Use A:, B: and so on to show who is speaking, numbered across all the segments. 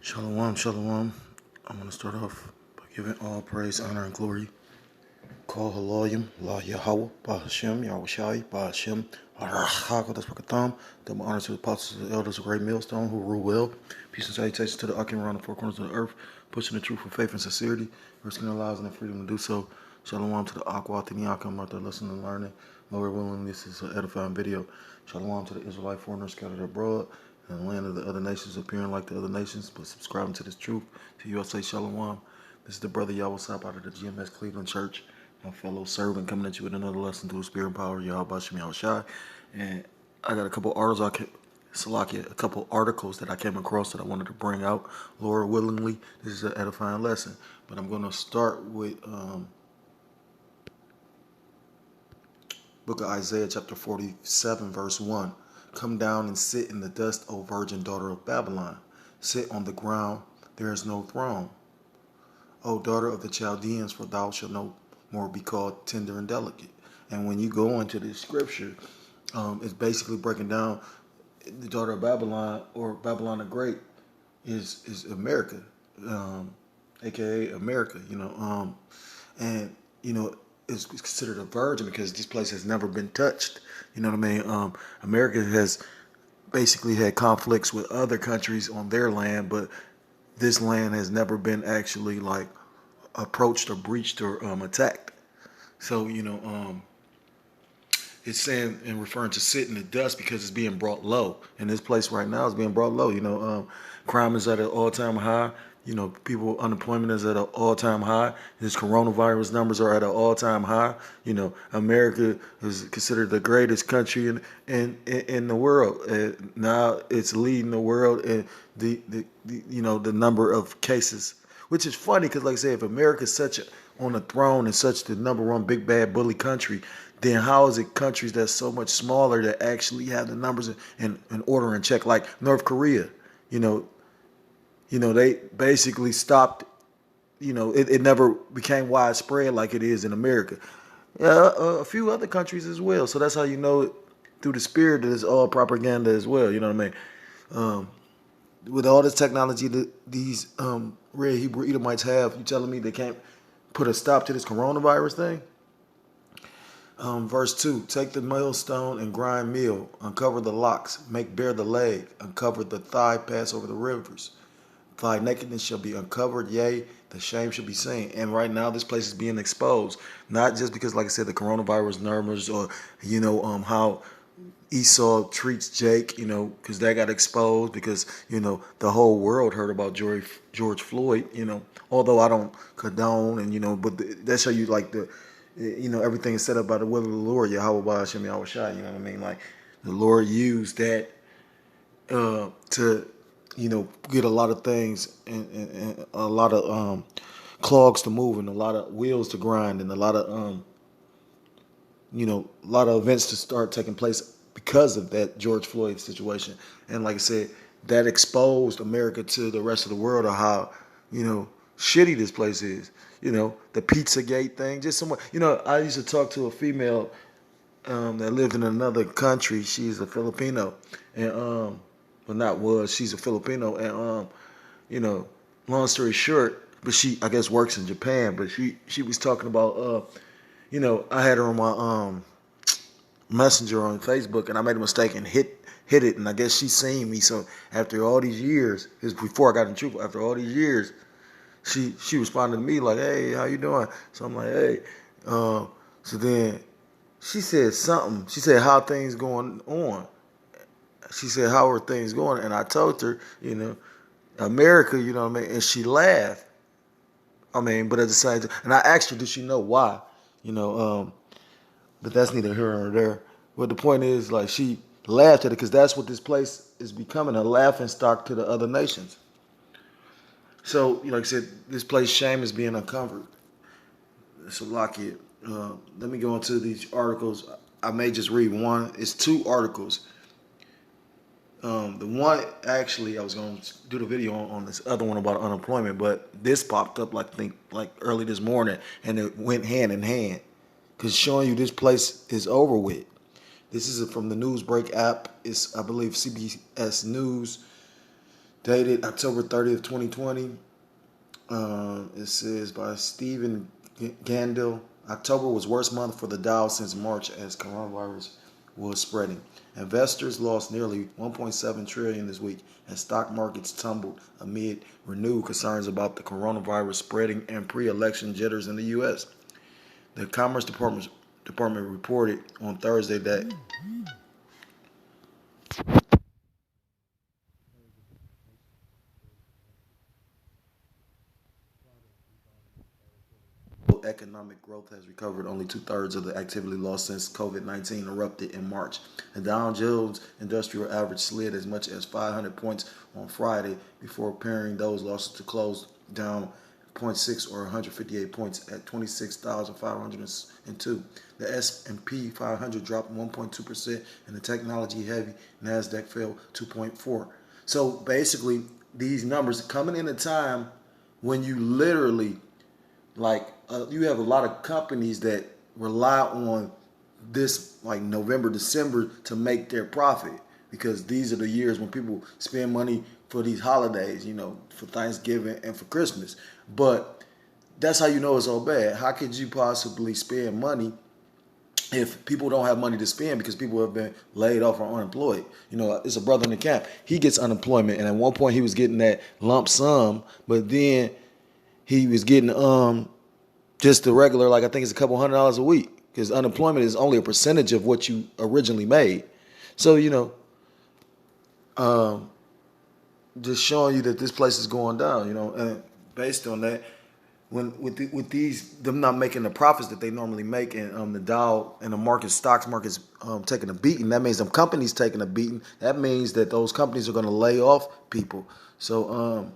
A: Shalom, shalom. I'm going to start off by giving all praise, honor, and glory. Call Haloyim, La Yahweh, Ba Hashem, Yahweh Shai, Ba Hashem, Arachakadas Pakatham. Double honor to the apostles and the elders of Great Millstone who rule well. Peace and salutations to the Akim around the four corners of the earth, pushing the truth with faith and sincerity, risking their lives and their freedom to do so. Shalom to the Aqua Akim out there listening and learning. Lord willing, this is an edifying video. Shalom to the Israelite foreigners scattered abroad and the land of the other nations, appearing like the other nations, but subscribing to this truth. To USA Shalom. This is the brother Yahweh Sap out of the GMS Cleveland Church, my fellow servant, coming at you with another lesson through the spirit and power of Yahweh Shem Yahweh Shai. And I got a couple articles that I came across that I wanted to bring out. Lord willingly, this is an edifying lesson. But I'm going to start with Book of Isaiah, chapter 47, verse 1. Come down and sit in the dust, O virgin daughter of Babylon. Sit on the ground, there is no throne. O daughter of the Chaldeans, for thou shalt no more be called tender and delicate. And when you go into this scripture, it's basically breaking down the daughter of Babylon, or Babylon the Great, is America, aka America, and is considered a virgin because this place has never been touched. You know what I mean? America has basically had conflicts with other countries on their land, but this land has never been actually like approached or breached or attacked. So it's saying and referring to sit in the dust because it's being brought low. And this place right now is being brought low. Crime is at an all-time high. People unemployment is at an all-time high. This coronavirus numbers are at an all-time high. America is considered the greatest country in the world. And now it's leading the world in the number of cases, which is funny because, like I say, if America is such on the throne and such the number one big bad bully country, then how is it countries that's so much smaller that actually have the numbers in order and check, like North Korea? They basically stopped. It never became widespread like it is in America. Yeah, a few other countries as well. So that's how you know it through the spirit that it's all propaganda as well. You know what I mean? With all this technology that these red Hebrew Edomites have, you telling me they can't put a stop to this coronavirus thing? Verse 2, take the millstone and grind meal, uncover the locks, make bare the leg, uncover the thigh, pass over the rivers. Thy nakedness shall be uncovered, yea, the shame shall be seen. And right now, this place is being exposed, not just because, like I said, the coronavirus numbers or, how Esau treats Jake, because that got exposed because, the whole world heard about George Floyd, although I don't condone and, but that show you like everything is set up by the will of the Lord, Yahweh Ba Hashem Yahweh Shai, you know what I mean? Like the Lord used that to get a lot of things and a lot of clogs to move and a lot of wheels to grind and a lot of a lot of events to start taking place because of that George Floyd situation. And like I said, that exposed America to the rest of the world of how shitty this place is. The Pizzagate thing, just someone. I used to talk to a female that lived in another country. She's a Filipino, and she's a Filipino, and long story short, but she I guess works in Japan. But she was talking about I had her on my messenger on Facebook, and I made a mistake and hit it, and I guess she seen me. So after all these years, it was before I got in trouble. After all these years, she responded to me like, "Hey, how you doing?" So I'm like, "Hey." So then she said something. She said, "How things going on?" She said, "How are things going?" And I told her, America, you know what I mean? And she laughed. But at the same time, and I asked her, did she know why? But that's neither here nor there. But the point is, like, she laughed at it because that's what this place is becoming, a laughing stock to the other nations. So, like I said, this place, shame is being uncovered. So, Lockheed, let me go into these articles. I may just read one. It's two articles. The one, actually, I was going to do the video on this other one about unemployment, but this popped up like early this morning, and it went hand in hand because showing you this place is over with. This is from the Newsbreak app. It's, I believe, CBS News dated October 30th, 2020. It says by Stephen Gandil, October was worst month for the Dow since March as coronavirus was spreading. Investors lost nearly 1.7 trillion this week as stock markets tumbled amid renewed concerns about the coronavirus spreading and pre-election jitters in the U.S. The Commerce Department reported on Thursday that economic growth has recovered only two-thirds of the activity lost since COVID-19 erupted in March. The Dow Jones Industrial Average slid as much as 500 points on Friday before paring those losses to close down zero point 0.6 or 158 points at 26,502. The S&P 500 dropped 1.2% and the technology-heavy NASDAQ fell 2.4%. So basically, these numbers coming in a time when you literally you have a lot of companies that rely on this like November, December to make their profit because these are the years when people spend money for these holidays, for Thanksgiving and for Christmas. But that's how you know it's all bad. How could you possibly spend money if people don't have money to spend because people have been laid off or unemployed? It's a brother in the camp. He gets unemployment, and at one point he was getting that lump sum, but then he was getting just the regular, like I think it's a couple $100 a week because unemployment is only a percentage of what you originally made. So, just showing you that this place is going down, and based on that, with them not making the profits that they normally make, and the Dow and the stocks markets taking a beating, that means them companies taking a beating. That means that those companies are going to lay off people. So,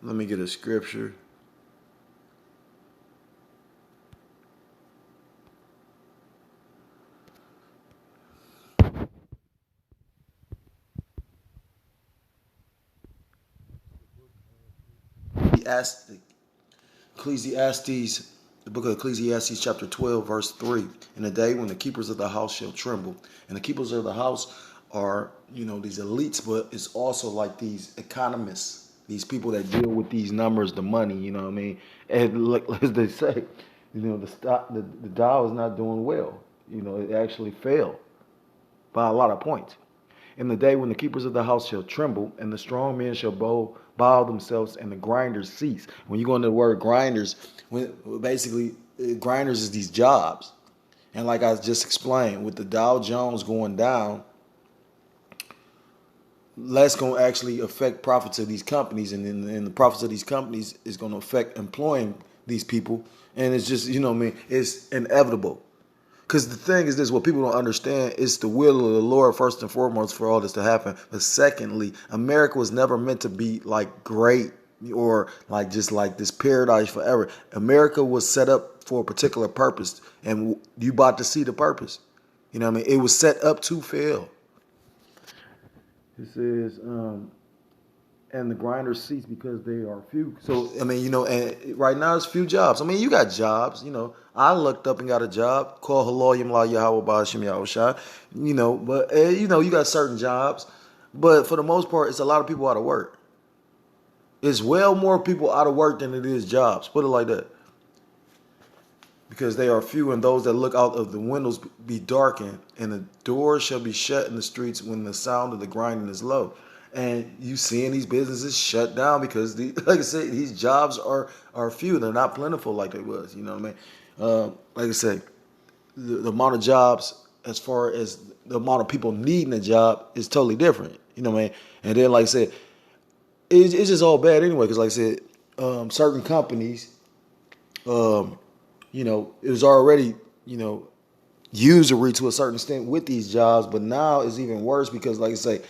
A: let me get a scripture. Ecclesiastes, the book of Ecclesiastes, chapter 12, verse 3. In the day when the keepers of the house shall tremble. And the keepers of the house are, these elites, but it's also like these economists, these people that deal with these numbers, the money, you know what I mean? And like as they say, the Dow is not doing well. It actually fell by a lot of points. In the day when the keepers of the house shall tremble, and the strong men shall bow themselves, and the grinders cease. When you go into the word grinders, basically grinders is these jobs. And like I just explained, with the Dow Jones going down, that's going to actually affect profits of these companies, and the profits of these companies is going to affect employing these people. And it's just, it's inevitable. Because the thing is this, what people don't understand is the will of the Lord first and foremost for all this to happen. But secondly, America was never meant to be like great or like just like this paradise forever. America was set up for a particular purpose, and you about to see the purpose. It was set up to fail. It says, and the grinders cease because they are few. So, and right now it's few jobs. You got jobs, I looked up and got a job called Haloyim La Yahweh Ba'Hashem Yahushua, but, you got certain jobs. But for the most part, it's a lot of people out of work. It's well more people out of work than it is jobs. Put it like that. Because they are few, and those that look out of the windows be darkened, and the doors shall be shut in the streets when the sound of the grinding is low. And you seeing these businesses shut down because, like I said, these jobs are few. They're not plentiful like they was. Like I said, the amount of jobs as far as the amount of people needing a job is totally different. And then, like I said, it's just all bad anyway. Because, like I said, certain companies, it was already, usury to a certain extent with these jobs, but now it's even worse because, like I say,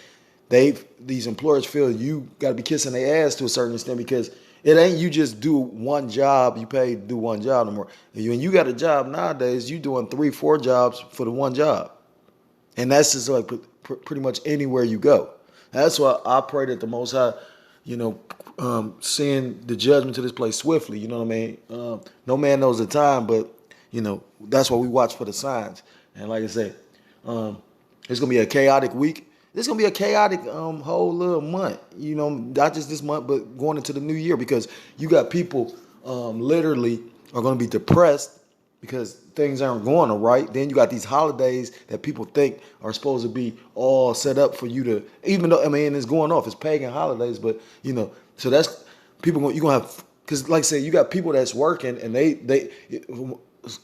A: these employers feel you got to be kissing their ass to a certain extent because it ain't you just do one job, you pay to do one job no more. When you got a job nowadays, you doing 3-4 jobs for the one job. And that's just like pretty much anywhere you go. That's why I pray that the Most High, send the judgment to this place swiftly. You know what I mean? No man knows the time, but, that's why we watch for the signs. And like I said, it's going to be a chaotic week. It's gonna be a chaotic whole little month. You know, not just this month, but going into the new year because you got people literally are gonna be depressed because things aren't going all right. Then you got these holidays that people think are supposed to be all set up for you to, even though I mean it's going off, it's pagan holidays, but you know, so that's you're gonna have because like I said, you got people that's working and they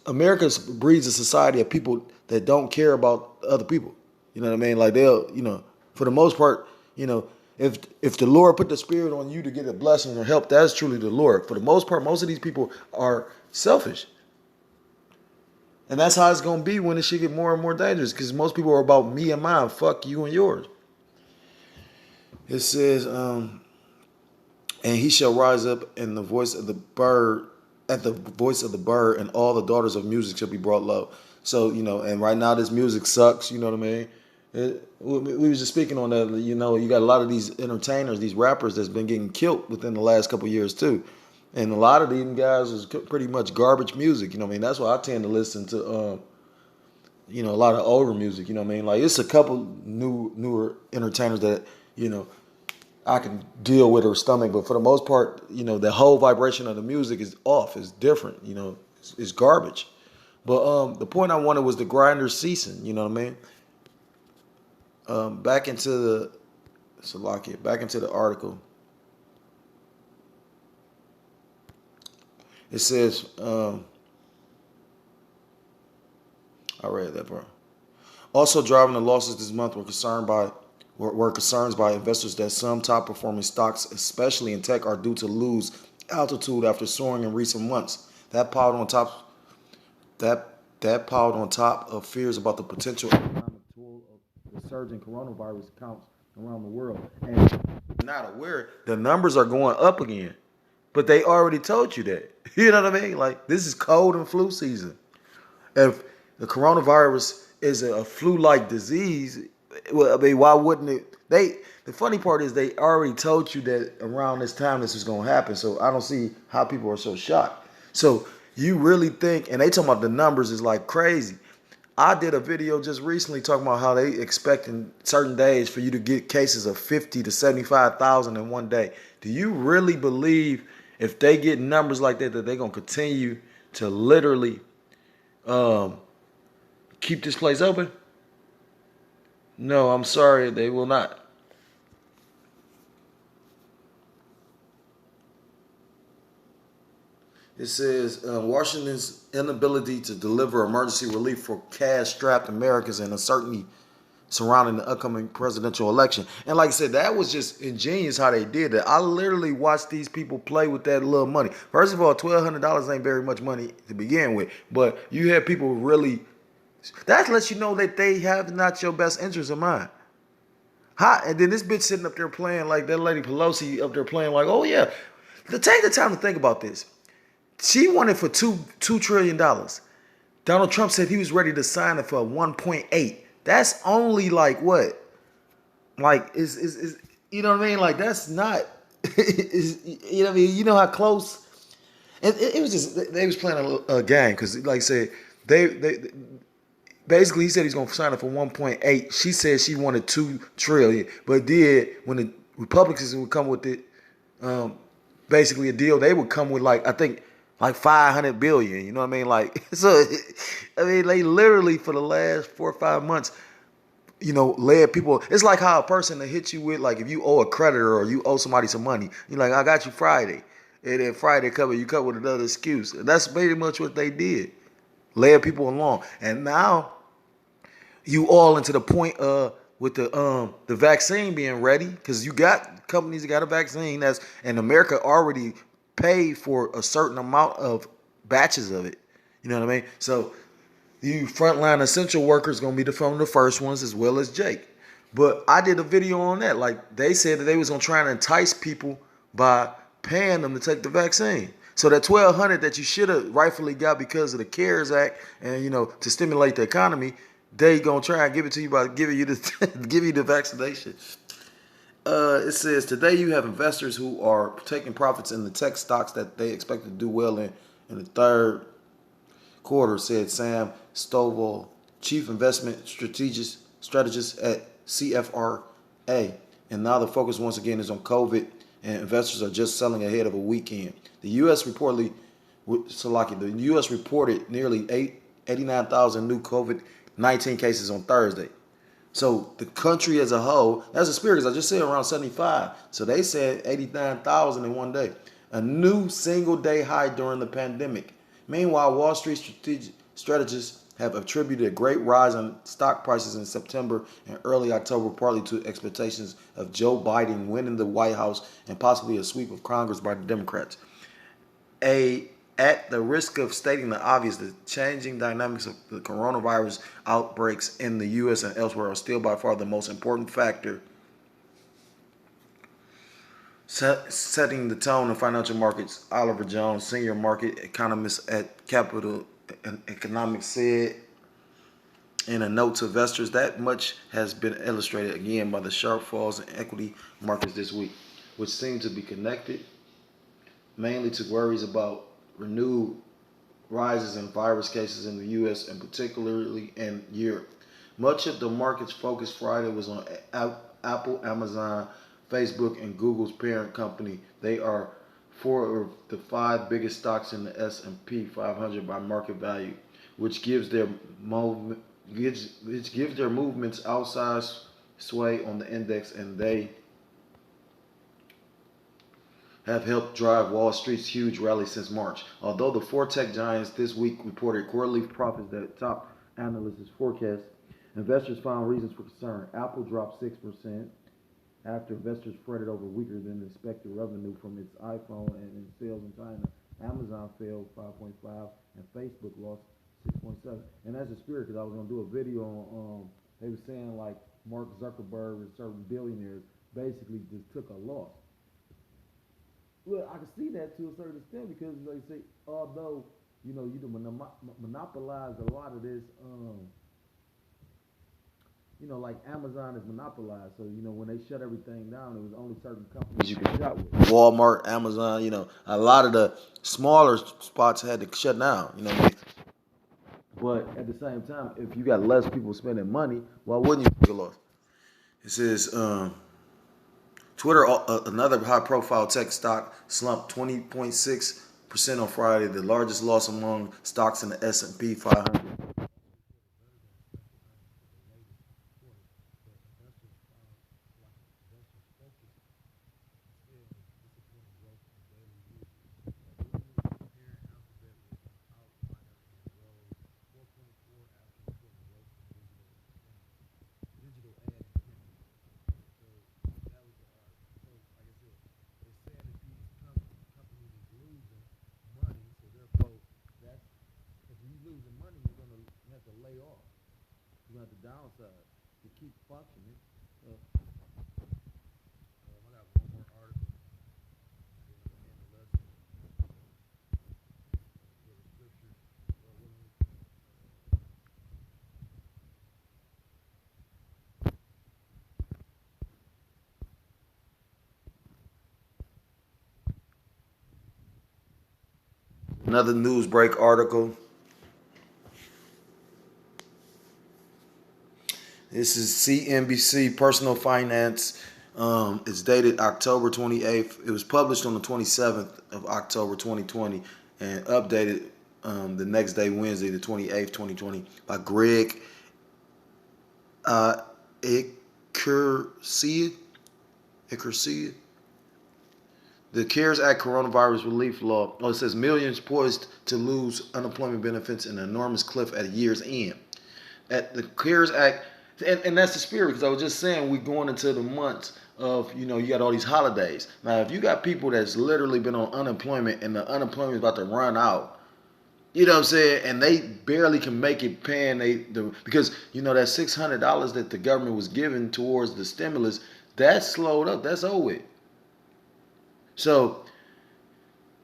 A: America breeds a society of people that don't care about other people. You know what I mean? Like they'll, you know, for the most part, you know, if the Lord put the spirit on you to get a blessing or help, that's truly the Lord. For the most part, most of these people are selfish. And that's how it's gonna be when it should get more and more dangerous. Because most people are about me and mine. Fuck you and yours. It says, and he shall rise up in the voice of the bird, at the voice of the bird, and all the daughters of music shall be brought low. So, you know, and right now this music sucks, you know what I mean? We was just speaking on that, you know, you got a lot of these entertainers, these rappers that's been getting killed within the last couple of years too. And a lot of these guys is pretty much garbage music, you know what I mean? That's why I tend to listen to, you know, a lot of older music, you know what I mean? Like it's a couple newer entertainers that, you know, I can deal with or stomach, but for the most part, you know, the whole vibration of the music is off. It's different, you know, it's garbage. But the point I wanted was the grinder ceasing. You know what I mean? Back into the Salakia, back into the article. It says, I read that, bro. Also driving the losses this month were concerns by investors that some top performing stocks, especially in tech, are due to lose altitude after soaring in recent months. That piled on top of fears about the potential economic toll of the surging coronavirus counts around the world. And if you're not aware, the numbers are going up again. But they already told you that. You know what I mean? Like this is cold and flu season. If the coronavirus is a flu-like disease, well, I mean, why wouldn't it? The funny part is they already told you that around this time this is gonna happen. So I don't see how people are so shocked. So you really think? And they talking about the numbers is like crazy. I did a video just recently talking about how they expecting certain days for you to get cases of 50 to 75,000 in one day. Do you really believe if they get numbers like that they're gonna continue to literally um, keep this place open? No, I'm sorry, they will not. It says Washington's inability to deliver emergency relief for cash-strapped Americans and uncertainty surrounding the upcoming presidential election. And like I said, that was just ingenious how they did it. I literally watched these people play with that little money. First of all, $1,200 ain't very much money to begin with, but you have people really. That lets you know that they have not your best interest in mind. How, and then this bitch sitting up there playing like that lady Pelosi up there playing like, oh yeah. Take the time to think about this. She wanted for $2 trillion. Donald Trump said he was ready to sign it for 1.8. That's only like what? Like is you know what I mean? Like that's not you know what I mean? You know how close and it was just they was playing a game because like I said, they basically he said he's gonna sign it for 1.8. She said she wanted 2 trillion, but did when the Republicans would come with it, um, basically a deal, they would come with like I think like 500 billion. You know what I mean? Like so, I mean they literally for the last 4 or 5 months, you know, led people. It's like how a person that hit you with like if you owe a creditor or you owe somebody some money, you're like I got you Friday, and then Friday you come with another excuse. And that's pretty much what they did, led people along, and now you all into the point with the vaccine being ready because you got companies that got a vaccine that's and America already paid for a certain amount of batches of it. You know what I mean? So you frontline essential workers gonna be from the first ones as well as Jake. But I did a video on that. Like they said that they was gonna try and entice people by paying them to take the vaccine. So that 1,200 that you should have rightfully got because of the CARES Act and you know to stimulate the economy, they gonna try and give it to you by giving you the give you the vaccination. It says today you have investors who are taking profits in the tech stocks that they expect to do well in the third quarter, said Sam Stovall, chief investment strategist at CFRA. And now the focus once again is on COVID, and investors are just selling ahead of a weekend. The U.S. reportedly, the U.S. reported nearly 89,000 new COVID-19 cases on Thursday. So the country as a whole, that's a spirit, because I just said around 75. So they said 89,000 in one day. A new single day high during the pandemic. Meanwhile, Wall Street strategists have attributed a great rise in stock prices in September and early October, partly to expectations of Joe Biden winning the White House and possibly a sweep of Congress by the Democrats. At the risk of stating the obvious, the changing dynamics of the coronavirus outbreaks in the U.S. and elsewhere are still by far the most important factor setting the tone in financial markets. Oliver Jones, senior market economist at Capital Economics, said in a note to investors that much has been illustrated again by the sharp falls in equity markets this week, which seem to be connected mainly to worries about renewed rises in virus cases in the U.S. and particularly in Europe. Much of the market's focus Friday was on Apple, Amazon, Facebook, and Google's parent company. They are four of the five biggest stocks in the S&P 500 by market value, which gives their movements outsized sway on the index, and they have helped drive Wall Street's huge rally since March. Although the four tech giants this week reported quarterly profits that top analysts forecast, investors found reasons for concern. Apple dropped 6% after investors fretted over weaker than expected revenue from its iPhone and sales in China. Amazon fell 5.5% and Facebook lost 6.7%. And that's a spirit, because I was going to do a video on, they were saying like Mark Zuckerberg and certain billionaires basically just took a loss. Well, I can see that to a certain extent, because they say, although, you monopolize a lot of this, like Amazon is monopolized. So, when they shut everything down, it was only certain companies you could shop with. Walmart, Amazon, a lot of the smaller spots had to shut down, But at the same time, if you got less people spending money, why wouldn't you take a loss? It says, Twitter, another high-profile tech stock, slumped 20.6% on Friday, the largest loss among stocks in the S&P 500. You have to downside to keep functioning. I got one more article. Another news break article. This is CNBC Personal Finance. It's dated October 28th. It was published on the 27th of October 2020 and updated the next day, Wednesday, the 28th, 2020, by Greg Ikersia. The CARES Act coronavirus relief law. It says millions poised to lose unemployment benefits in an enormous cliff at year's end. At the CARES Act, and that's the spirit, because I was just saying we're going into the months of, you got all these holidays. Now, if you got people that's literally been on unemployment and the unemployment is about to run out, you know what I'm saying, and they barely can make it paying because, that $600 that the government was giving towards the stimulus, that slowed up. That's over with. So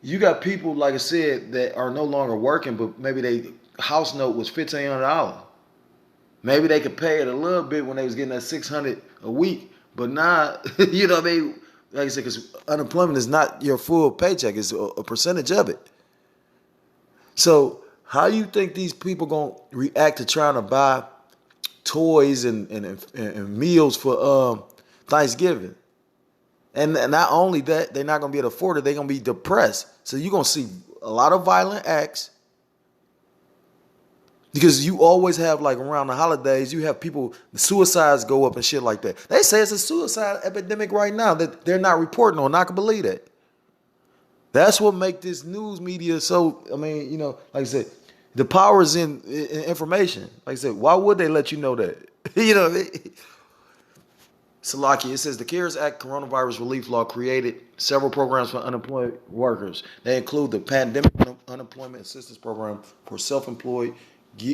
A: you got people, like I said, that are no longer working, but maybe their house note was $1,500. Maybe they could pay it a little bit when they was getting that $600 a week, but now, like I said, because unemployment is not your full paycheck; it's a percentage of it. So, how you think these people gonna react to trying to buy toys and meals for Thanksgiving. And not only that, they're not gonna be able to afford it. They're gonna be depressed. So you're gonna see a lot of violent acts because you always have, like, around the holidays, you have people, the suicides go up and shit like that. They say it's a suicide epidemic right now that they're not reporting on. I can believe that. That's what make this news media so. I mean, like I said, the power is in information. Like I said, why would they let you know that? Salaki, it says the CARES Act coronavirus relief law created several programs for unemployed workers. They include the Pandemic Unemployment Assistance Program for self-employed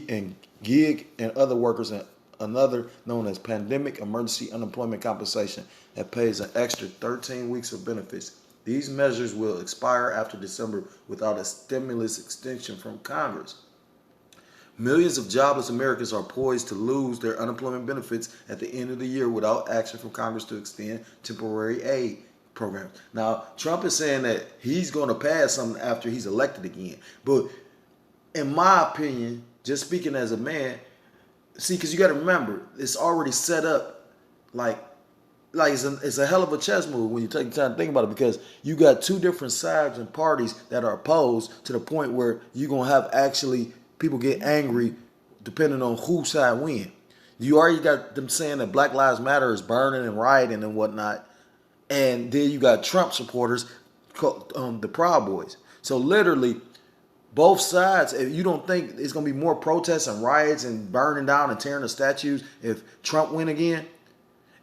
A: and gig and other workers, and another known as Pandemic Emergency Unemployment Compensation that pays an extra 13 weeks of benefits. These measures will expire after December without a stimulus extension from Congress. Millions of jobless Americans are poised to lose their unemployment benefits at the end of the year without action from Congress to extend temporary aid programs. Now, Trump is saying that he's going to pass something after he's elected again. But in my opinion, just speaking as a man, see, because you got to remember, it's already set up like it's a hell of a chess move when you take the time to think about it, because you got two different sides and parties that are opposed to the point where you're going to have actually people get angry depending on whose side win. You already got them saying that Black Lives Matter is burning and rioting and whatnot. And then you got Trump supporters, the Proud Boys. So literally, both sides, if you don't think it's going to be more protests and riots and burning down and tearing the statues if Trump win again.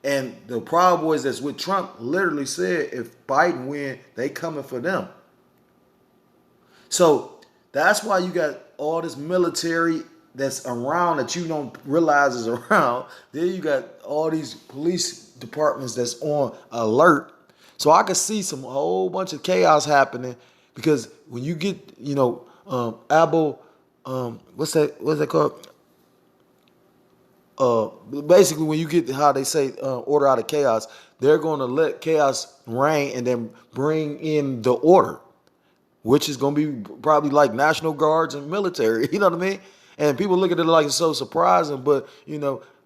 A: And the Proud Boys that's with Trump literally said if Biden win, they coming for them. So that's why you got all this military that's around that you don't realize is around. Then you got all these police departments that's on alert. So I could see some whole bunch of chaos happening, because when you get, what's that called? Basically, when you get how they say order out of chaos, they're going to let chaos reign and then bring in the order, which is going to be probably like National Guards and military. You know what I mean? And people look at it like it's so surprising, but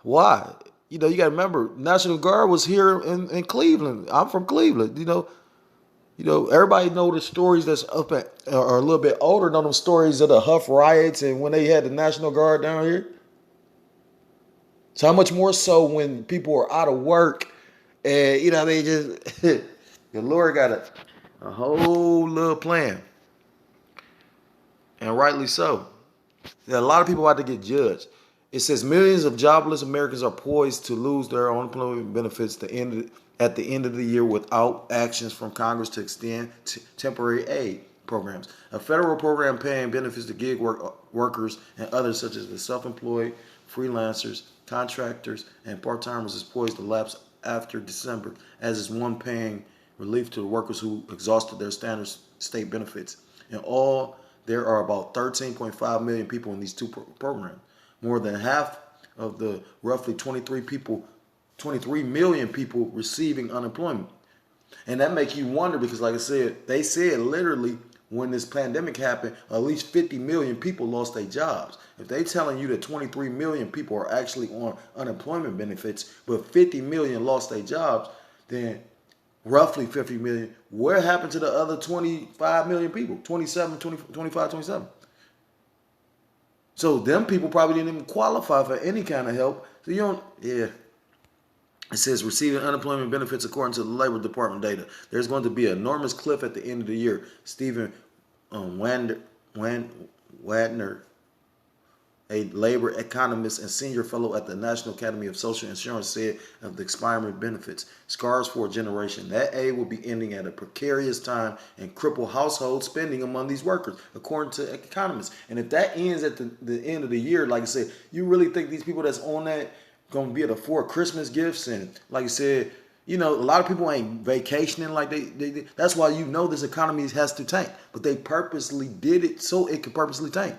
A: why? You got to remember, National Guard was here in Cleveland. I'm from Cleveland. Everybody know the stories that's up at are a little bit older than them stories of the Huff riots and when they had the National Guard down here. So how much more so when people are out of work and just the Lord got a whole little plan. And rightly so. A lot of people about to get judged. It says millions of jobless Americans are poised to lose their unemployment benefits at the end of the year without actions from Congress to extend temporary aid programs. A federal program paying benefits to gig workers and others such as the self-employed, freelancers, contractors, and part-timers is poised to lapse after December, as is one paying relief to the workers who exhausted their standard state benefits. In all, there are about 13.5 million people in these two programs. More than half of the roughly 23 million people receiving unemployment. And that makes you wonder, because like I said, they said literally when this pandemic happened, at least 50 million people lost their jobs. If they telling you that 23 million people are actually on unemployment benefits, but 50 million lost their jobs, then roughly 50 million, where happened to the other 25 million people? 27, 20, 25, 27. So them people probably didn't even qualify for any kind of help. So It says receiving unemployment benefits according to the Labor Department data. There's going to be an enormous cliff at the end of the year. Stephen Wagner, a labor economist and senior fellow at the National Academy of Social Insurance, said of the expiring benefits, scars for a generation. That aid will be ending at a precarious time and cripple household spending among these workers, according to economists. And if that ends at the end of the year, like I said, you really think these people that's on that going to be able to afford Christmas gifts? And like I said, a lot of people ain't vacationing like they that's why this economy has to tank. But they purposely did it so it could purposely tank.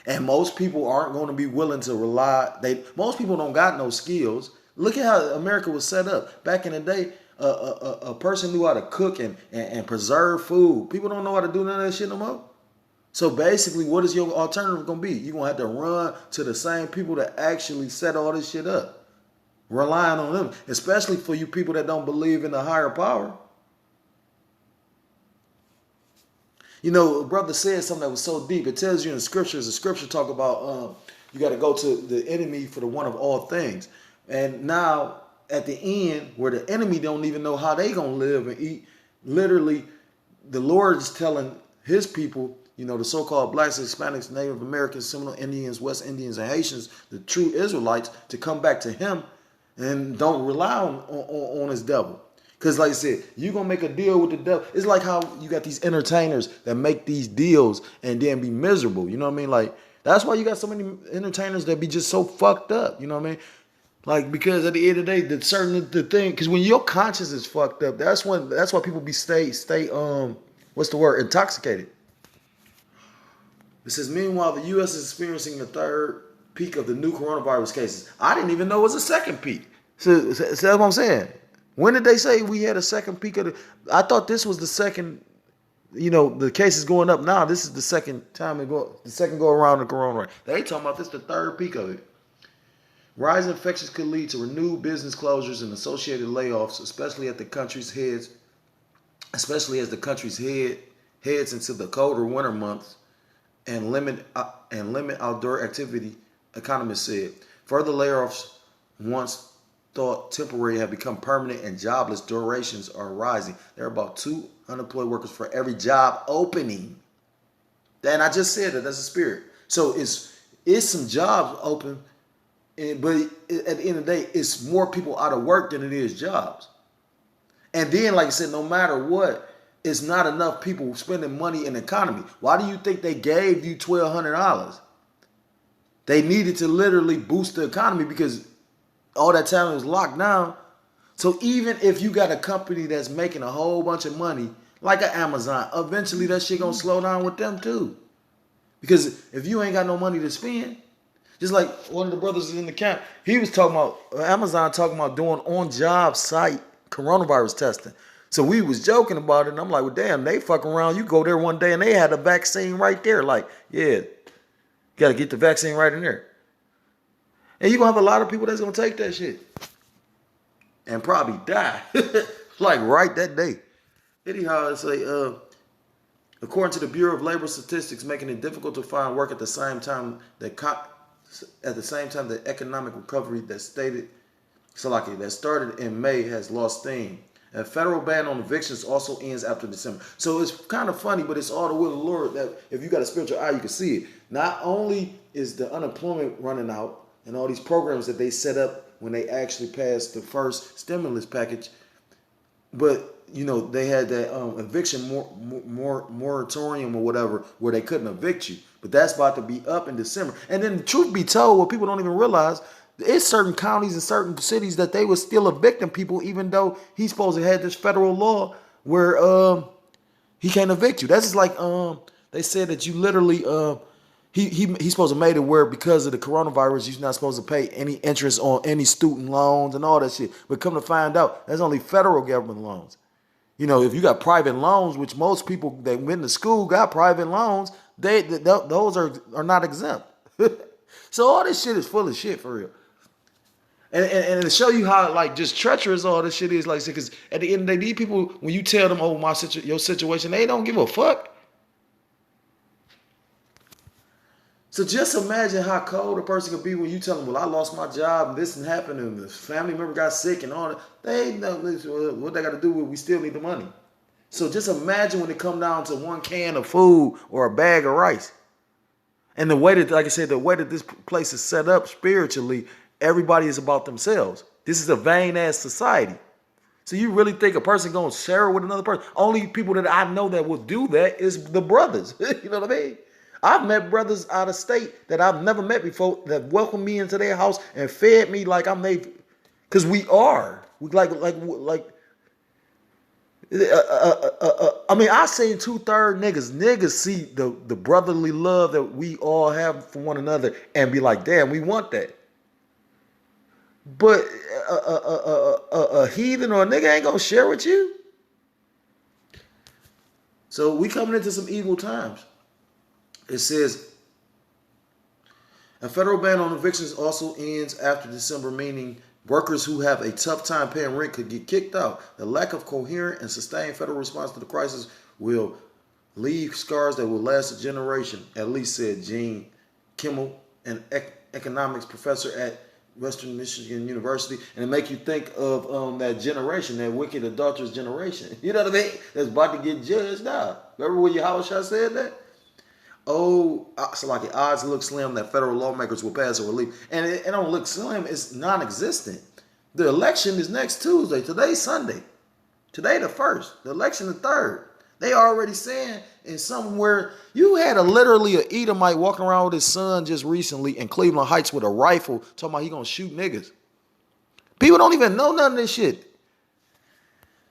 A: And most people aren't going to be willing to rely. Most people don't got no skills. Look at how America was set up. Back in the day, a person knew how to cook and preserve food. People don't know how to do none of that shit no more. So basically, what is your alternative going to be? You're going to have to run to the same people that actually set all this shit up, relying on them, especially for you people that don't believe in the higher power. You know, a brother said something that was so deep. It tells you in the scriptures, the scripture talk about you got to go to the enemy for the one of all things. And now at the end, where the enemy don't even know how they going to live and eat, literally the Lord is telling his people, you know, the so-called blacks, Hispanics, Native Americans, Seminole Indians, West Indians, and Haitians, the true Israelites, to come back to him and don't rely on his devil. Because like I said, you're going to make a deal with the devil. It's like how you got these entertainers that make these deals and then be miserable. You know what I mean? Like, that's why you got so many entertainers that be just so fucked up. You know what I mean? Like, because at the end of the day, the thing, because when your conscience is fucked up, that's why people be stay what's the word? Intoxicated. It says, meanwhile, the U.S. is experiencing the third peak of the new coronavirus cases. I didn't even know it was a second peak. So that's what I'm saying. When did they say we had a second peak of the? I thought this was the second. You know, the cases going up now. This is the second time the second go around the coronavirus. They talking about this the third peak of it. Rising infections could lead to renewed business closures and associated layoffs, especially as the country's heads into the colder winter months and limit outdoor activity. Economists said further layoffs once thought temporary have become permanent and jobless durations are rising. There are about 2 unemployed workers for every job opening. And I just said that's a spirit. So it's some jobs open, but at the end of the day, it's more people out of work than it is jobs. And then, like I said, no matter what, it's not enough people spending money in the economy. Why do you think they gave you $1,200? They needed to literally boost the economy because all that talent was locked down. So even if you got a company that's making a whole bunch of money, like an Amazon, eventually that shit gonna slow down with them too. Because if you ain't got no money to spend, just like one of the brothers in the camp, he was talking about Amazon talking about doing on-job site coronavirus testing. So we was joking about it, and I'm like, well, damn, they fuck around. You go there one day and they had a vaccine right there. Like, yeah, you got to get the vaccine right in there. And you're going to have a lot of people that's going to take that shit and probably die, like right that day. Anyhow, it's like, according to the Bureau of Labor Statistics, making it difficult to find work at the same time the economic recovery that started in May has lost steam. A federal ban on evictions also ends after December. So it's kind of funny, but it's all the will of the Lord that if you got a spiritual eye, you can see it. Not only is the unemployment running out and all these programs that they set up when they actually passed the first stimulus package, but you know they had that eviction moratorium or whatever where they couldn't evict you. But that's about to be up in December. And then the truth be told, what people don't even realize, it's certain counties and certain cities that they were still evicting people, even though he's supposed to have this federal law where he can't evict you. That's just like they said that you literally he's supposed to make it where because of the coronavirus you're not supposed to pay any interest on any student loans and all that shit. But come to find out, that's only federal government loans. You know, if you got private loans, which most people that went to school got private loans, those are not exempt. So all this shit is full of shit for real. And to show you how like just treacherous all this shit is, like, because at the end of the day, these people, when you tell them, oh, your situation, they don't give a fuck. So just imagine how cold a person could be when you tell them, well, I lost my job and this and happened and this family member got sick and all that. They know what they got to do with, we still need the money. So just imagine when it come down to one can of food or a bag of rice. And the way that, like I said, the way that this place is set up spiritually, everybody is about themselves. This is a vain-ass society. So you really think a person going to share it with another person? Only people that I know that will do that is the brothers. You know what I mean? I've met brothers out of state that I've never met before that welcomed me into their house and fed me like I'm they, because we are. We like. I mean, I seen 2/3 niggas. Niggas see the brotherly love that we all have for one another and be like, damn, we want that. But a heathen or a nigga ain't gonna share with you. So we coming into some evil times. It says a federal ban on evictions also ends after December, meaning workers who have a tough time paying rent could get kicked out. The lack of coherent and sustained federal response to the crisis will leave scars that will last a generation, at least said Gene Kimmel, an economics professor at Western Michigan University. And it make you think of that generation, that wicked adulterous generation. You know what I mean? That's about to get judged now. Remember when Yahushua said that? Oh, so like the odds look slim that federal lawmakers will pass a relief. And it don't look slim. It's non-existent. The election is next Tuesday. Today's Sunday. Today the 1st. The election the 3rd. They already saying in somewhere, you had literally an Edomite walking around with his son just recently in Cleveland Heights with a rifle talking about he going to shoot niggas. People don't even know none of this shit.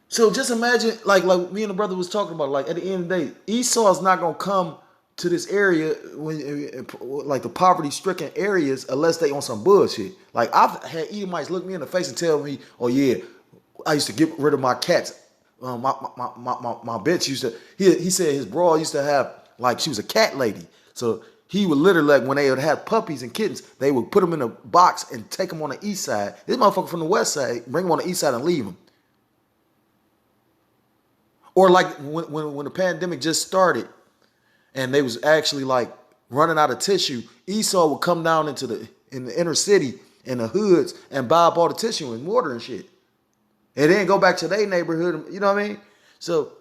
A: So just imagine, like me and the brother was talking about, like at the end of the day, Esau is not going to come to this area, when like the poverty-stricken areas, unless they on some bullshit. Like I've had Edomites look me in the face and tell me, "Oh yeah, I used to get rid of my cats. My bitch used to." He said his bro used to have, like, she was a cat lady, so he would literally, like, when they would have puppies and kittens, they would put them in a box and take them on the east side. This motherfucker from the west side, bring them on the east side and leave them. Or like when the pandemic just started, and they was actually like running out of tissue, Esau would come down in the inner city, in the hoods, and buy up all the tissue and mortar and shit. And then go back to their neighborhood, you know what I mean? So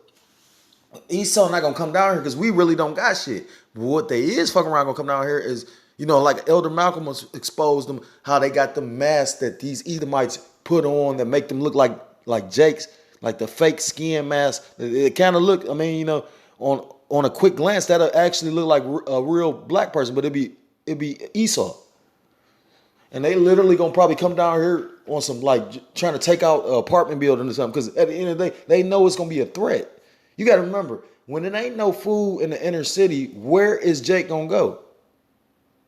A: Esau not gonna come down here because we really don't got shit. But what they is fucking around gonna come down here is, like Elder Malcolm was exposed them, how they got the masks that these Edomites put on that make them look like Jake's, like the fake skin mask. It kind of look, on a quick glance, that'll actually look like a real black person, but it'd be Esau. And they literally gonna probably come down here on some, like, trying to take out an apartment building or something, because at the end of the day, they know it's gonna be a threat. You gotta remember, when it ain't no food in the inner city, where is Jake gonna go?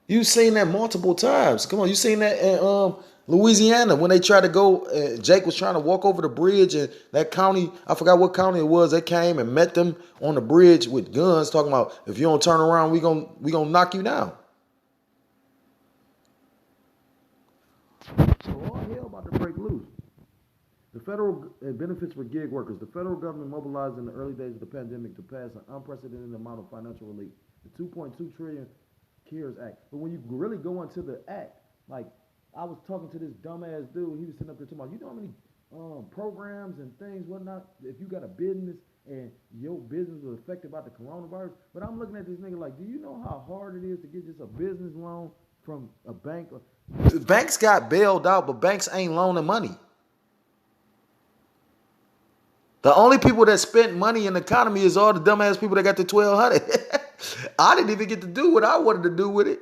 A: You've seen that multiple times. Come on, you seen that in Louisiana when they tried to go. Jake was trying to walk over the bridge, and that county, I forgot what county it was, they came and met them on the bridge with guns, talking about, if you don't turn around, we gonna knock you down. So all hell about to break loose. The federal benefits for gig workers. The federal government mobilized in the early days of the pandemic to pass an unprecedented amount of financial relief, the $2.2 trillion CARES Act. But when you really go into the act, like, I was talking to this dumbass dude. He was sitting up there talking about, you know how many programs and things, whatnot, if you got a business and your business was affected by the coronavirus. But I'm looking at this nigga like, do you know how hard it is to get just a business loan from a bank? Banks got bailed out, but banks ain't loaning money. The only people that spent money in the economy is all the dumbass people that got the 1,200. I didn't even get to do what I wanted to do with it.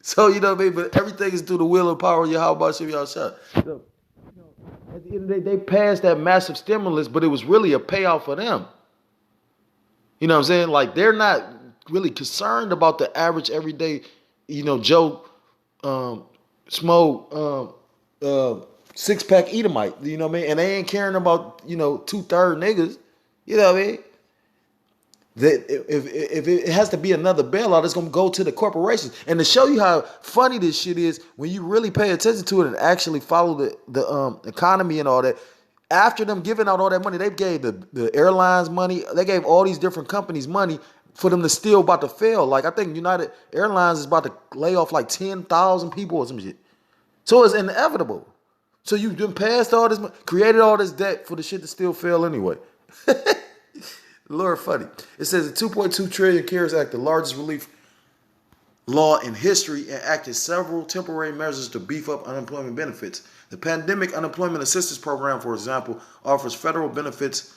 A: So, you know what I mean? But everything is through the will and power of Yahweh Shem Yahshua. So, at the end of the day, they passed that massive stimulus, but it was really a payout for them. You know what I'm saying? Like, they're not really concerned about the average everyday, Joe Smo six-pack Edomite. You know what I mean? And they ain't caring about, 2/3 niggas. You know what I mean? That if it has to be another bailout, it's gonna go to the corporations. And to show you how funny this shit is, when you really pay attention to it and actually follow the economy and all that, after them giving out all that money, they gave the airlines money, they gave all these different companies money for them to still about to fail. Like, I think United Airlines is about to lay off like 10,000 people or some shit. So it's inevitable. So you've been passed all this, created all this debt for the shit to still fail anyway. Lord funny. It says the $2.2 trillion CARES Act, the largest relief law in history, enacted several temporary measures to beef up unemployment benefits. The Pandemic Unemployment Assistance Program, for example, offers federal benefits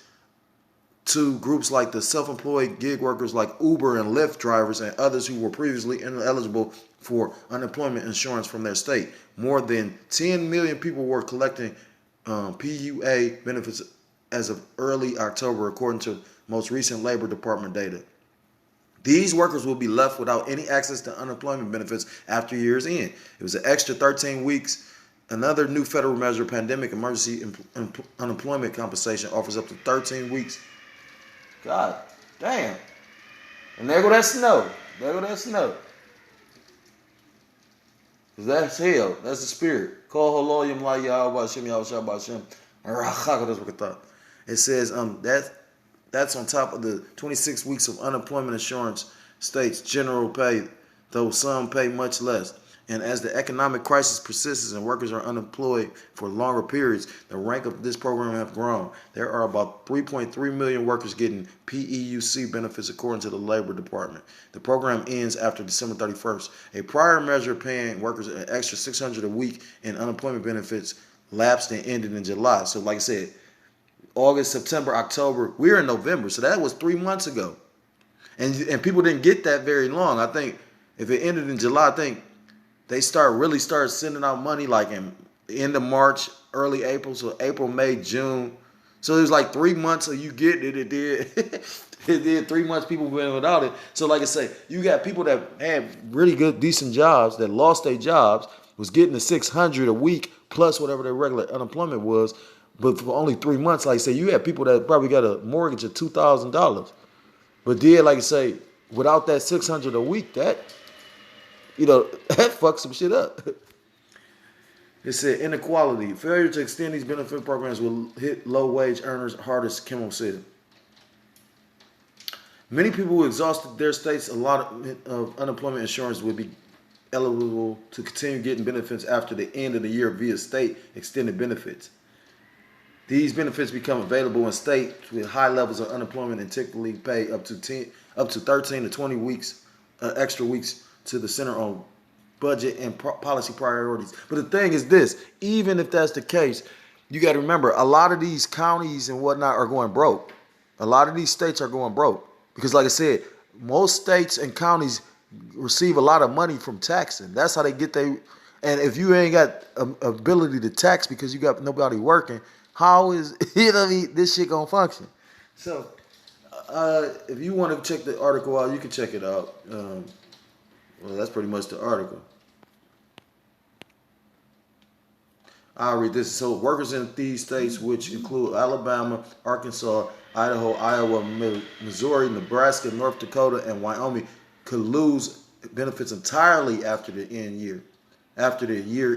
A: to groups like the self-employed gig workers like Uber and Lyft drivers and others who were previously ineligible for unemployment insurance from their state. More than 10 million people were collecting PUA benefits as of early October, according to most recent Labor Department data. These workers will be left without any access to unemployment benefits after year's end. It was an extra 13 weeks. Another new federal measure, Pandemic Emergency Unemployment Compensation, offers up to 13 weeks. God damn. And there go that snow. There go that snow. Cause that's hell. That's the spirit. Call haloyim la Yahweh Shem Yahweh Shem. It says that's on top of the 26 weeks of unemployment insurance states general pay, though some pay much less. And as the economic crisis persists and workers are unemployed for longer periods, the rank of this program have grown. There are about 3.3 million workers getting PEUC benefits according to the Labor Department. The program ends after December 31st. A prior measure paying workers an extra $600 a week in unemployment benefits lapsed and ended in July. So like I said, August, September, October, we're in November. So that was 3 months ago. And people didn't get that very long. I think if it ended in July, I think they really start sending out money like in the end of March, early April, so April, May, June. So it was like 3 months of you getting it. It did. It did 3 months people went without it. So like I say, you got people that had really good, decent jobs that lost their jobs, was getting the $600 a week plus whatever their regular unemployment was. But for only 3 months, like I say, you had people that probably got a mortgage of $2,000. But then, like I say, without that $600 a week, that that fucks some shit up. It said inequality. Failure to extend these benefit programs will hit low-wage earners hardest, Kimmel said. Many people who exhausted their state's allotment of unemployment insurance would be eligible to continue getting benefits after the end of the year via state extended benefits. These benefits become available in states with high levels of unemployment and typically pay up to 13 to 20 weeks, extra weeks to the center on budget and policy priorities. But the thing is this, even if that's the case, you got to remember a lot of these counties and whatnot are going broke. A lot of these states are going broke because like I said, most states and counties receive a lot of money from taxing. That's how they get their, and if you ain't got ability to tax because you got nobody working, how is this shit gonna function? So if you want to check the article out, you can check it out. Well, that's pretty much the article. I'll read this. So workers in these states, which include Alabama, Arkansas, Idaho, Iowa, Missouri, Nebraska, North Dakota, and Wyoming, could lose benefits entirely after the year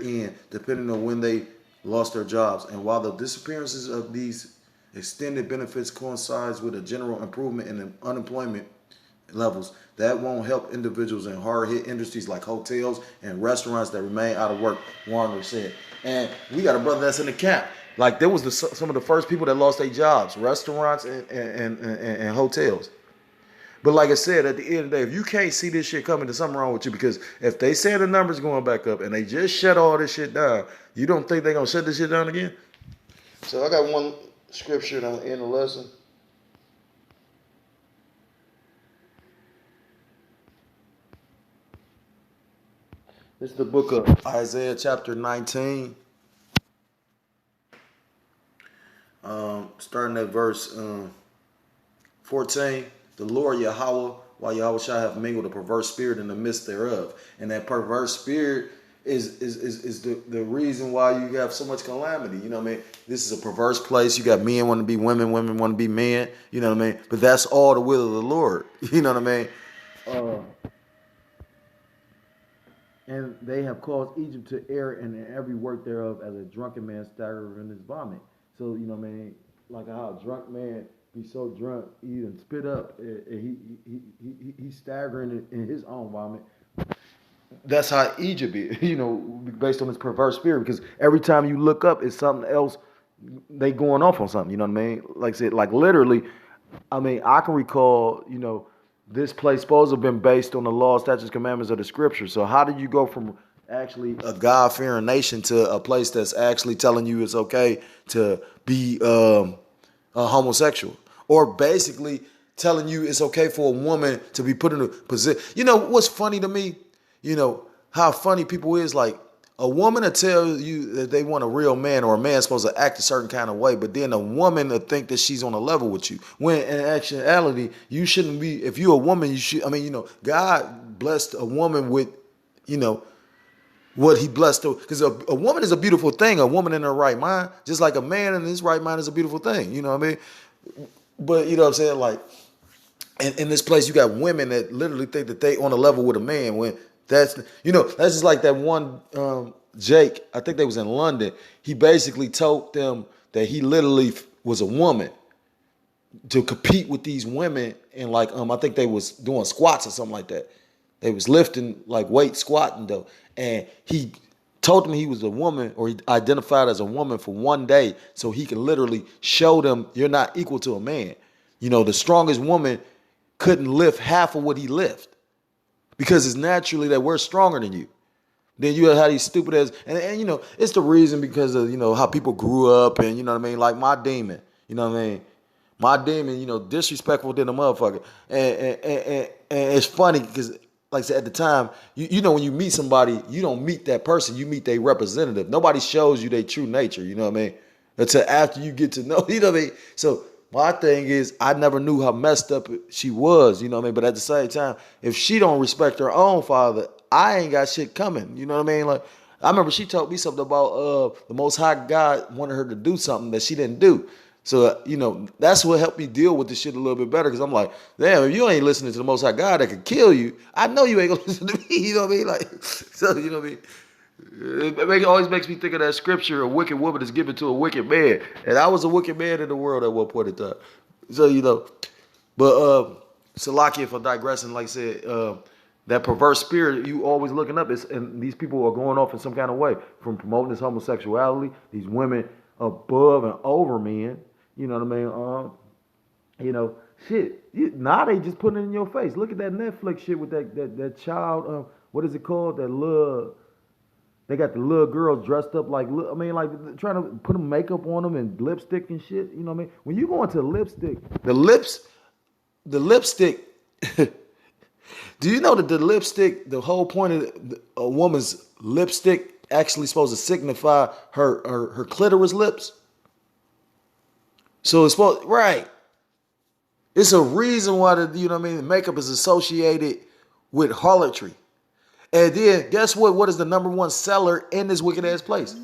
A: end, depending on when they lost their jobs. And while the disappearances of these extended benefits coincides with a general improvement in unemployment levels, that won't help individuals in hard-hit industries like hotels and restaurants that remain out of work, Warner said. And we got a brother that's in the camp. Like, there was some of the first people that lost their jobs, restaurants and hotels. But like I said, at the end of the day, if you can't see this shit coming, there's something wrong with you. Because if they say the numbers going back up and they just shut all this shit down, you don't think they're going to shut this shit down again? So I got one scripture to end the lesson. This is the book of Isaiah chapter 19. Starting at verse 14. The Lord Yahweh, while Yahweh shall have mingled a perverse spirit in the midst thereof. And that perverse spirit is the reason why you have so much calamity. You know what I mean? This is a perverse place. You got men want to be women, women want to be men. You know what I mean? But that's all the will of the Lord. You know what I mean? And they have caused Egypt to err in every work thereof as a drunken man staggereth in his vomit. So, you know what I mean? Like how a drunk man be so drunk, he even spit up. He's staggering in his own vomit. That's how Egypt is, based on this perverse spirit. Because every time you look up, it's something else. They going off on something, you know what I mean? Like I said, like literally, I mean, I can recall, this place supposed to have been based on the law, statutes, commandments of the scripture. So how did you go from actually a God-fearing nation to a place that's actually telling you it's okay to be a homosexual? Or basically telling you it's okay for a woman to be put in a position. You know what's funny to me? How funny people is, like, a woman will tell you that they want a real man, or a man's supposed to act a certain kind of way, but then a woman will think that she's on a level with you. When in actuality, you shouldn't be. If you're a woman, you should. I mean, God blessed a woman with, what he blessed her. Because a woman is a beautiful thing. A woman in her right mind, just like a man in his right mind, is a beautiful thing. You know what I mean? But you know what I'm saying? Like, And in this place, you got women that literally think that they on a level with a man. When that's just like that one Jake. I think they was in London. He basically told them that he literally was a woman to compete with these women, and like I think they was doing squats or something like that. They was lifting like weight squatting though, and he told them he was a woman, or he identified as a woman for one day, so he can literally show them you're not equal to a man. The strongest woman couldn't lift half of what he lifted because it's naturally that we're stronger than you. Then you have these stupid ass, and it's the reason because of how people grew up, and you know what I mean, like my demon, you know what I mean. My demon, disrespectful than a motherfucker. And it's funny because, like I said, at the time, when you meet somebody, you don't meet that person. You meet their representative. Nobody shows you their true nature, you know what I mean? Until after you get to know, you know what I mean? So my thing is, I never knew how messed up she was, you know what I mean? But at the same time, if she don't respect her own father, I ain't got shit coming, you know what I mean? Like, I remember she told me something about the Most High God wanted her to do something that she didn't do. So, that's what helped me deal with this shit a little bit better, because I'm like, damn, if you ain't listening to the Most High God that could kill you, I know you ain't going to listen to me, you know what I mean? Like, so, you know what I mean? It always makes me think of that scripture, a wicked woman is given to a wicked man. And I was a wicked man in the world at one point in time. So, but Salakia, for digressing, like I said, that perverse spirit you always looking up, and these people are going off in some kind of way from promoting this homosexuality, these women above and over men. You know what I mean? Shit. Now they just putting it in your face. Look at that Netflix shit with that child. What is it called? They got the little girls dressed up like, like trying to put them makeup on them and lipstick and shit. You know what I mean? When you go into lipstick, the lipstick. Do you know that the lipstick, the whole point of a woman's lipstick actually supposed to signify her clitoris lips? So it's supposed, right. It's a reason why makeup is associated with harlotry. And then guess what? What is the number one seller in this wicked ass place?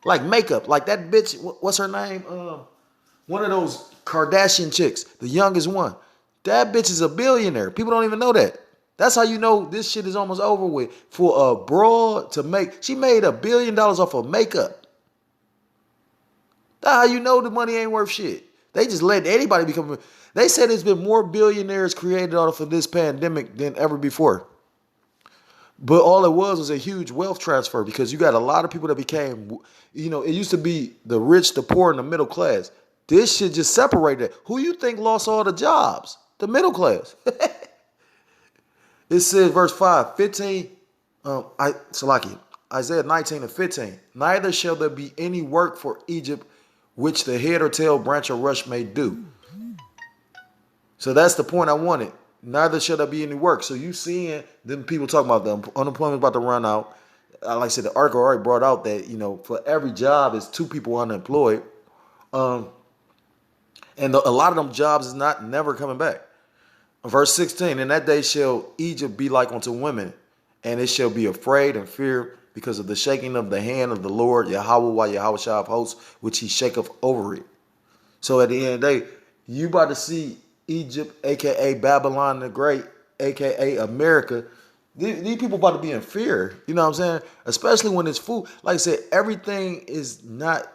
A: Like makeup. Like that bitch, what's her name? One of those Kardashian chicks, the youngest one. That bitch is a billionaire. People don't even know that. That's how you know this shit is almost over with. For a broad to make, she made $1 billion off of makeup. That's how you know the money ain't worth shit. They just let anybody become. They said there's been more billionaires created off of this pandemic than ever before. But all it was a huge wealth transfer, because you got a lot of people that became, it used to be the rich, the poor, and the middle class. This shit just separated. Who you think lost all the jobs? The middle class. It says, verse 5, 15, Isaiah 19 and 15. Neither shall there be any work for Egypt which the head or tail, branch or rush may do. So that's the point I wanted. Neither shall there be any work. So you seeing them people talking about the unemployment about to run out. Like I said, the article already brought out that, for every job is 2 people unemployed. And a lot of them jobs is never coming back. Verse 16, in that day shall Egypt be like unto women, and it shall be afraid and fear because of the shaking of the hand of the Lord, Yahweh Shah of hosts, which he shaketh over it. So at the end of the day, you about to see Egypt, a.k.a. Babylon the Great, a.k.a. America. These people about to be in fear. You know what I'm saying? Especially when it's food. Like I said, everything is not,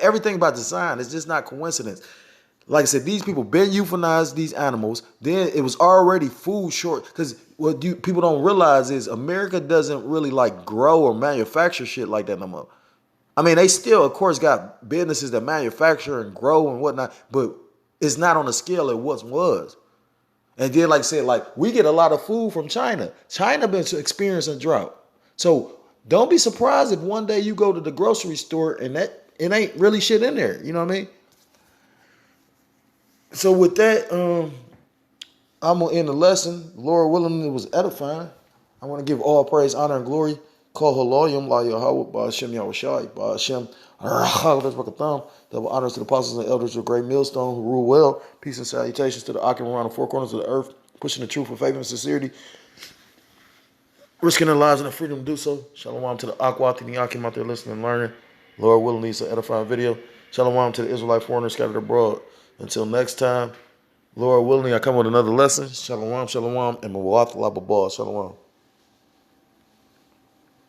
A: everything about design is just not coincidence. Like I said, these people been euthanized these animals. Then it was already food short. Because what people don't realize is America doesn't really like grow or manufacture shit like that no more. I mean, they still, of course, got businesses that manufacture and grow and whatnot, but it's not on the scale it once was. And then, like I said, like we get a lot of food from China. China been experiencing drought. So don't be surprised if one day you go to the grocery store and that it ain't really shit in there. You know what I mean? So with that, I'm going to end the lesson. Lord willing, it was edifying. I want to give all praise, honor, and glory. Call Haloyim, La Yahweh, Ba Hashem Yahushai, Ba Hashem, double honors to the apostles and elders of Great Millstone who rule well. Peace and salutations to the Akim around the 4 corners of the earth, pushing the truth with faith and sincerity, risking their lives and their freedom to do so. Shalom to the Akwati and the Akim out there listening and learning. Lord willing, it's an edifying video. Shalom to the Israelite foreigners scattered abroad. Until next time, Lord willing, I come with another lesson. Shalom, shalom, and Mawatha Lababah. Shalom.